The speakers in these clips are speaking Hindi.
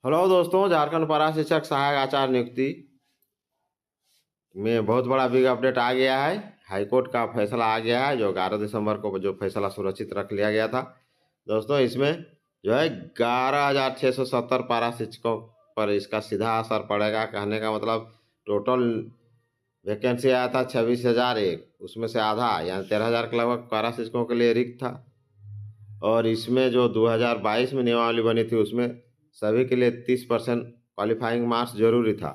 हेलो दोस्तों, झारखंड पारा शिक्षक सहायक आचार्य नियुक्ति में बहुत बड़ा बिग अपडेट आ गया है। हाईकोर्ट का फैसला आ गया है, जो 11 दिसंबर को जो फैसला सुरक्षित रख लिया गया था। दोस्तों, इसमें जो है 11,670 पारा शिक्षकों पर इसका सीधा असर पड़ेगा। कहने का मतलब टोटल वैकेंसी आया था 26,001, उसमें से आधा यानी 13,000 के लगभग पारा शिक्षकों के लिए रिक्त था। और इसमें जो 2022 में नियमावली बनी थी उसमें सभी के लिए 30% क्वालिफाइंग मार्क्स जरूरी था।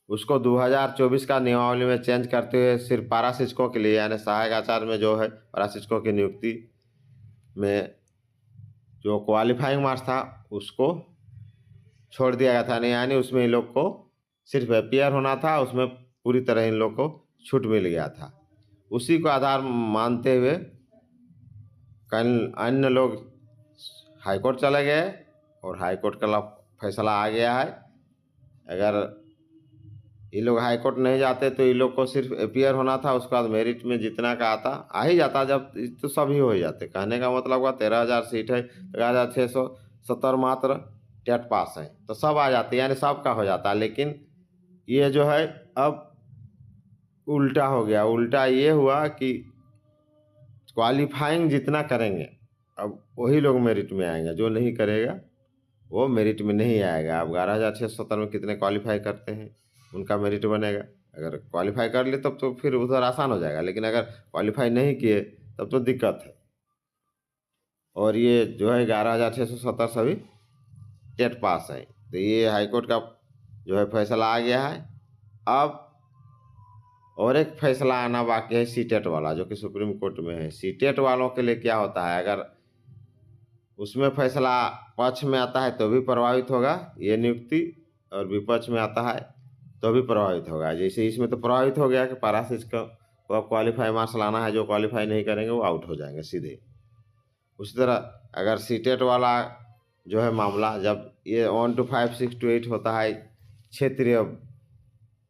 उसको 2024 का नियमावली में चेंज करते हुए सिर्फ पारा शिक्षकों के लिए यानी सहायक आचार्य में जो है पारा शिक्षकों की नियुक्ति में जो क्वालिफाइंग मार्क्स था उसको छोड़ दिया गया था। नहीं, यानी उसमें इन लोग को सिर्फ अपियर होना था, उसमें पूरी तरह इन लोग को छूट मिल गया था। उसी को आधार मानते हुए कल अन्य लोग हाईकोर्ट चले गए और हाईकोर्ट का फैसला आ गया है। अगर ये लोग हाईकोर्ट नहीं जाते तो ये लोग को सिर्फ अपियर होना था, उसके बाद मेरिट में जितना का आता आ ही जाता, जब तो सभी हो जाते। कहने का मतलब हुआ 13,000 सीट है, 13,670 मात्र टेट पास है तो सब आ जाते, यानी सबका हो जाता। लेकिन ये जो है अब उल्टा हो गया। उल्टा ये हुआ कि क्वालिफाइंग जितना करेंगे अब वही लोग मेरिट में आएंगे, जो नहीं करेगा वो मेरिट में नहीं आएगा। अब 11,670 में कितने क्वालिफाई करते हैं उनका मेरिट बनेगा। अगर क्वालिफाई कर ले तब तो फिर उधर आसान हो जाएगा, लेकिन अगर क्वालिफाई नहीं किए तब तो दिक्कत है। और ये जो है 11,670 सभी टेट पास हैं। तो ये हाईकोर्ट का जो है फैसला आ गया है। अब और एक फैसला आना बाकी है सीटेट वाला, जो कि सुप्रीम कोर्ट में है। सीटेट वालों के लिए क्या होता है, अगर उसमें फैसला पक्ष में आता है तो भी प्रभावित होगा ये नियुक्ति, और विपक्ष में आता है तो भी प्रभावित होगा। जैसे इसमें तो प्रभावित हो गया कि पारा शिक्षक को अब क्वालिफाई मार्क्स लाना है, जो क्वालिफाई नहीं करेंगे वो आउट हो जाएंगे सीधे। उसी तरह अगर सीटेट वाला जो है मामला, जब ये 1 to 5, 6 to 8 होता है, क्षेत्रीय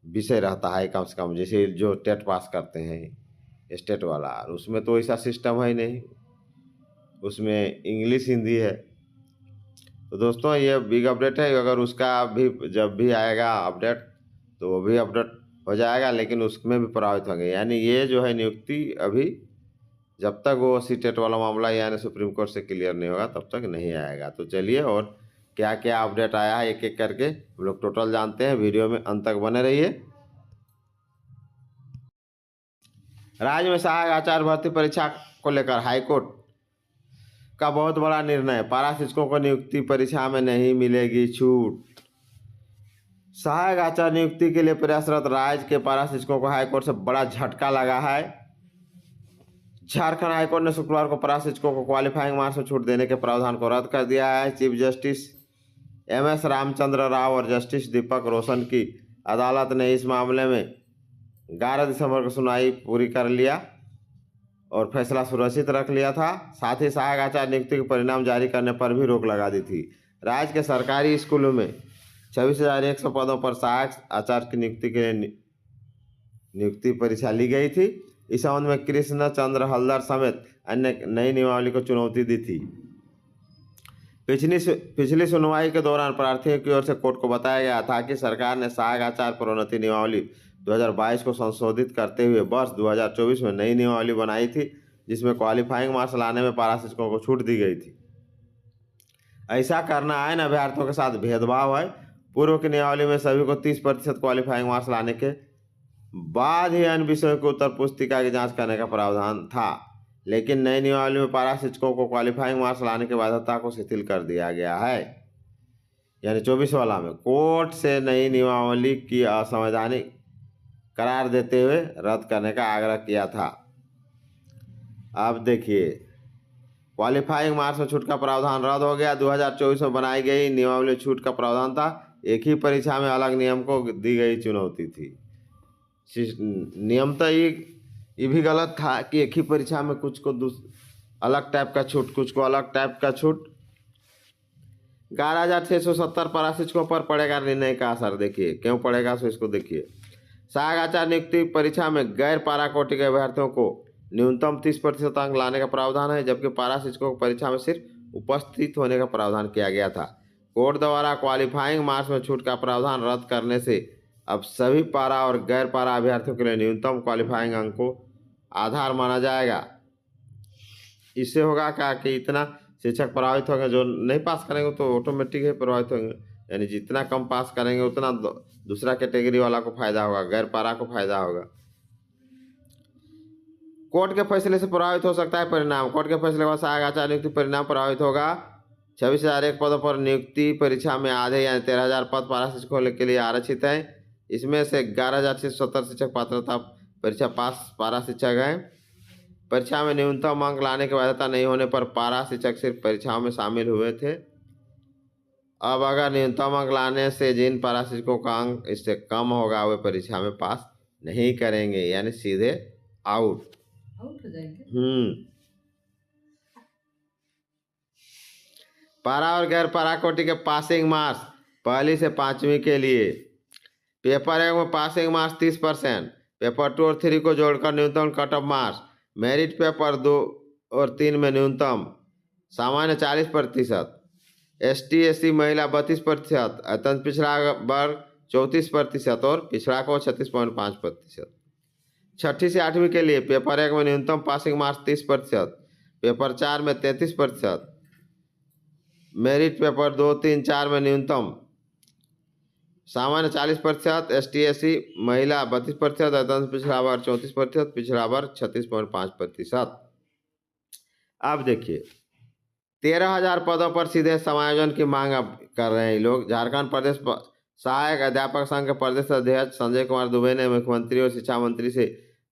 विषय रहता है कम से कम, जैसे जो टेट पास करते हैं स्टेट वाला, और उसमें तो ऐसा सिस्टम है ही नहीं, उसमें इंग्लिश हिंदी है। तो दोस्तों, ये बिग अपडेट है। अगर उसका भी जब भी आएगा अपडेट तो वो भी अपडेट हो जाएगा, लेकिन उसमें भी प्रभावित होंगे। यानी ये जो है नियुक्ति अभी जब तक वो सीटेट वाला मामला यानी सुप्रीम कोर्ट से क्लियर नहीं होगा तब तक नहीं आएगा। तो चलिए, और क्या क्या अपडेट आया है एक एक करके हम लोग टोटल जानते हैं। वीडियो में अंत तक बने रहिए। राज्य में सहायक आचार्य भर्ती परीक्षा को लेकर हाईकोर्ट का बहुत बड़ा निर्णय। पारा शिक्षकों को नियुक्ति परीक्षा में नहीं मिलेगी छूट। सहायक आचार्य नियुक्ति के लिए प्रयासरत राज्य के पारा शिक्षकों को हाईकोर्ट से बड़ा झटका लगा है। झारखंड हाईकोर्ट ने शुक्रवार को पारा शिक्षकों को क्वालिफाइंग मार्क्स में छूट देने के प्रावधान को रद्द कर दिया है। Chief justice M S. Ramachandra Rao और जस्टिस दीपक रोशन की अदालत ने इस मामले में 11 दिसंबर को सुनवाई पूरी कर लिया और फैसला सुरक्षित रख लिया था। साथ ही सहायक आचार्य नियुक्ति के परिणाम जारी करने पर भी रोक लगा दी थी। राज्य के सरकारी स्कूलों में 26,100 पदों पर सहायक आचार्य की नियुक्ति के लिए नियुक्ति परीक्षा ली गई थी। इस संबंध में कृष्ण चंद्र हल्दर समेत अन्य नई नियमावली को चुनौती दी थी। पिछली सुनवाई के दौरान प्रार्थियों की ओर से कोर्ट को बताया गया था कि सरकार ने सहायक आचार्य प्रोन्नति नियमावली 2022 को संशोधित करते हुए वर्ष 2024 में नई नियमावली बनाई थी, जिसमें क्वालिफाइंग मार्क्स लाने में पारा शिक्षकों को छूट दी गई थी। ऐसा करना आयन अभ्यर्थियों के साथ भेदभाव है। पूर्व की नियमावली में सभी को 30% क्वालिफाइंग मार्क्स लाने के बाद ही अन्य विषयों की उत्तर पुस्तिका की जांच करने का प्रावधान था, लेकिन नई नियमावली में पारा शिक्षकों को क्वालिफाइंग मार्क्स लाने की बाध्यता को शिथिल कर दिया गया है। यानी 24 वाला में कोर्ट से नई नियमावली की असंवैधानिक करार देते हुए रद्द करने का आग्रह किया था। अब देखिए, क्वालिफाइंग मार्क्स में छूट का प्रावधान रद्द हो गया। 2024 में बनाई गई नियमावली में छूट का प्रावधान था। एक ही परीक्षा में अलग नियम को दी गई चुनौती थी। नियम तो ये भी गलत था कि एक ही परीक्षा में कुछ को अलग टाइप का छूट, कुछ को अलग टाइप का छूट। 11,670 पारा शिक्षकों पर पड़ेगा निर्णय का असर। देखिए क्यों पड़ेगा, सो इसको देखिए। सहायक आचार्य नियुक्ति परीक्षा में गैर पारा कोटि के अभ्यर्थियों को न्यूनतम 30% अंक लाने का प्रावधान है, जबकि पारा शिक्षकों को परीक्षा में सिर्फ उपस्थित होने का प्रावधान किया गया था। कोर्ट द्वारा क्वालिफाइंग मार्क्स में छूट का प्रावधान रद्द करने से अब सभी पारा और गैर पारा अभ्यर्थियों के लिए न्यूनतम क्वालिफाइंग अंक को आधार माना जाएगा। इससे होगा क्या कि इतना शिक्षक प्रभावित होंगे, जो नहीं पास करेंगे तो ऑटोमेटिक ही प्रभावित होंगे, यानी जितना कम पास करेंगे उतना दूसरा कैटेगरी वाला को फायदा होगा, गैर पारा को फायदा होगा। कोर्ट के फैसले से प्रभावित हो सकता है परिणाम। कोर्ट के फैसले के बाद सहायक आचार्य नियुक्ति परिणाम प्रभावित होगा। 26,001 पदों पर नियुक्ति परीक्षा में आधे यानी 13,000 पद पारा शिक्षकों के लिए आरक्षित हैं। इसमें से 11,670 शिक्षक पात्रता परीक्षा पास पारा शिक्षक हैं। परीक्षा में न्यूनतम अंक लाने की बाध्यता नहीं होने पर पारा शिक्षक सिर्फ परीक्षाओं में शामिल हुए थे। अब अगर न्यूनतम अंक लाने से जिन पारा शिक्षकों का अंक इससे कम होगा वे परीक्षा में पास नहीं करेंगे, यानी सीधे आउट हो जाएंगे। पारा और गैर पारा कोटि के पासिंग मार्क्स पहली से 5वीं के लिए पेपर 1 में पासिंग मार्क्स 30%, पेपर 2 और 3 को जोड़कर न्यूनतम cut off marks, merit paper 2 और 3 में न्यूनतम सामान्य 40%, ST SC महिला 32%, अत्यंत पिछड़ा वर्ग 34% और पिछड़ा को 36.5%। 6ठी से 8वीं के लिए पेपर 1 में न्यूनतम पासिंग मार्क्स 30%, पेपर 4 में 33%, मेरिट पेपर 2, 3, 4 में न्यूनतम सामान्य 40%, ST SC महिला 32%, अत्यंत पिछड़ा वर्ग 34%, पिछड़ा वर्ग 36.5%। अब देखिए 13,000 पदों पर सीधे समायोजन की मांग अब कर रहे हैं लोग। झारखंड प्रदेश सहायक अध्यापक संघ के प्रदेश अध्यक्ष संजय कुमार दुबे ने मुख्यमंत्री और शिक्षा मंत्री से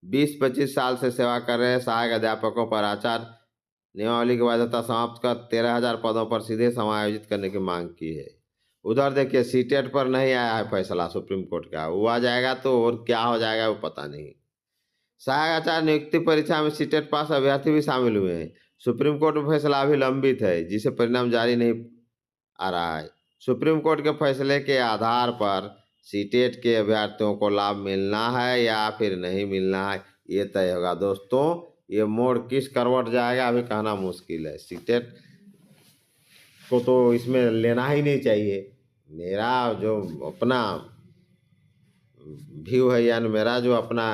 20-25 साल से सेवा कर रहे सहायक अध्यापकों पर आचार नियमावली की बाध्यता समाप्त कर 13,000 पदों पर सीधे समायोजित करने की मांग की है। उधर देखिए सीटेट पर नहीं आया है फैसला सुप्रीम कोर्ट का, वो आ जाएगा तो और क्या हो जाएगा वो पता नहीं। सहायक आचार्य नियुक्ति परीक्षा में सीटेट पास अभ्यर्थी भी शामिल हुए हैं। सुप्रीम कोर्ट में फैसला अभी लंबित है, जिसे परिणाम जारी नहीं आ रहा है। सुप्रीम कोर्ट के फैसले के आधार पर सीटेट के अभ्यर्थियों को लाभ मिलना है या फिर नहीं मिलना है, ये तय होगा। दोस्तों ये मोड़ किस करवट जाएगा अभी कहना मुश्किल है। सीटेट को तो इसमें लेना ही नहीं चाहिए। मेरा जो अपना व्यू है, यानी मेरा जो अपना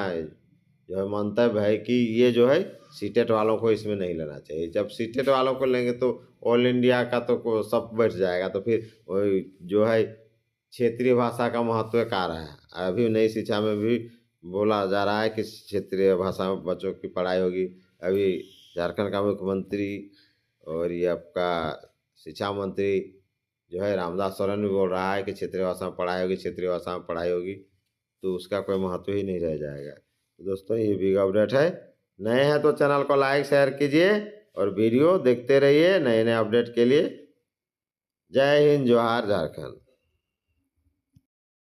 जो है मंतव्य है कि ये जो है सीटेट वालों को इसमें नहीं लेना चाहिए। जब सीटेट वालों को लेंगे तो ऑल इंडिया का तो सब बैठ जाएगा, तो फिर वही जो है क्षेत्रीय भाषा का महत्व कहाँ रहा है। अभी नई शिक्षा में भी बोला जा रहा है कि क्षेत्रीय भाषा में बच्चों की पढ़ाई होगी। अभी झारखंड का मुख्यमंत्री और ये आपका शिक्षा मंत्री जो है रामदास सोरेन भी बोल रहा है कि क्षेत्रीय भाषा में पढ़ाई होगी, क्षेत्रीय भाषा में पढ़ाई होगी, तो उसका कोई महत्व ही नहीं रह जाएगा। तो दोस्तों ये बिग अपडेट है। नए हैं तो चैनल को लाइक शेयर कीजिए और वीडियो देखते रहिए नए नए अपडेट के लिए। जय हिंद, जोहार झारखंड।